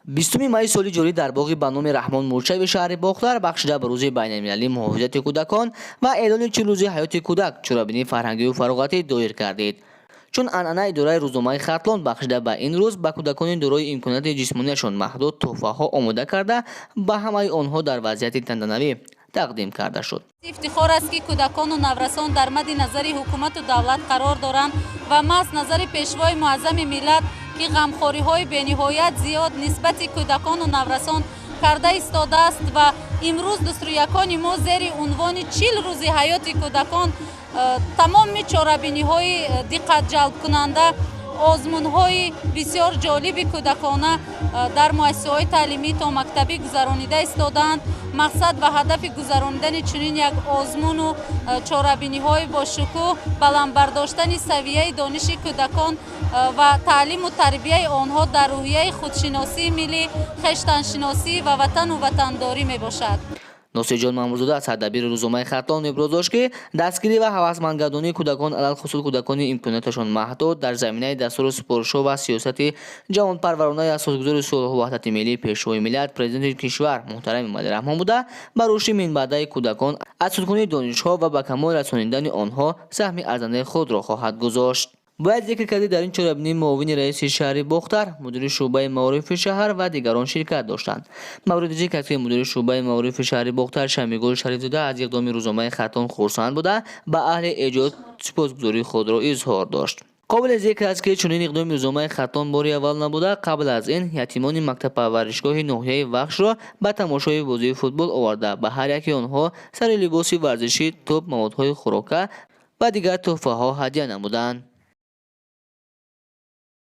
20 مای соли ҷорӣ дар боғи ба номи раҳмон мӯрчави шаҳри бохтар бахшида ба рӯзи байналмилалӣ муҳофизати кӯдакон ва эълони 40 рӯзи ҳаёти кӯдак чорабинии фарҳангиву фароғатӣ доир гардид. чун анъанаи идораи рӯзномаи хатлон бахшида ба ин рӯз ба кӯдакони дорои имкониёти ҷисмонияшон маҳдуд тӯҳфаҳо омода карда ба ҳамаи онҳо дар вазъияти тантанавӣ тақдим карда шуд. ифтихор аст ки кӯдакону наврасон дар мадди назари ҳукумату давлат қарор доранд ва маҳз назари пешвои муаззами миллат ки ғамхориҳои бениҳоят зиёд нисбати кӯдакону наврасон карда истодааст ва имрӯз дустурякони мо зери унвони 40 рӯзи ҳаёти кӯдакон тамоми чорабиниҳои диққатҷалбкунанда, озмунҳои бисёр ҷолиби кӯдакона дар муассисаҳои таълимӣ то мактабӣ гузаронида истодаанд. мақсад ва ҳадафи гузарондани чунин як озмуну чорабиниҳои бошукӯҳ баландбардоштани савияи дониши кӯдакон ва таълиму тарбияи онҳо дар рӯҳияи худшиносии миллӣ, хештаншиносӣ ва ватану ватандорӣ мебошад. носирҷон мамрӯзода сардабири рӯзномаи хатлон иброз дошт ки дастгирӣ ва ҳавасмандгардонии кӯдакон алалхусус кӯдакони имконияташон маҳдуд дар заминаи дастури супоришҳо ва сиёсати ҷавонпарваронаи асосгузори сулҳу ваҳдати миллӣ пешвои миллат президенти кишвар муҳтарами эмомалӣ раҳмон буда ба рушди минбаъдаи кӯдакон аз судкунии донишҳо ва ба камол расониндани онҳо саҳми арзандаи худро хоҳад гузошт. бояд зикр карди дар ин чорабинӣ муовини раиси шаҳри бохтар, мудири шуъбаи маорифи шаҳр ва дигарон ширкат доштанд. мавриди зикр аст ки мудири шуъбаи маорифи шаҳри бохтар Шамигул Шарифзода аз иқдоми рӯзномаи хатлон хурсанд буда ба аҳли эҷод сипосгузории худро изҳор дошт. қобили зикр аст ки чунин иқдоми рӯзномаи хатлон бори аввал набуда, қабл аз ин ятимони мактабпарваришгоҳи ноҳияи вахшро ба тамошои бозии футбол оварда ба ҳар яки онҳо сари либоси варзишӣ, тӯб, маводҳои хӯрока ва дигар тӯҳфаҳо ҳадия намуданд.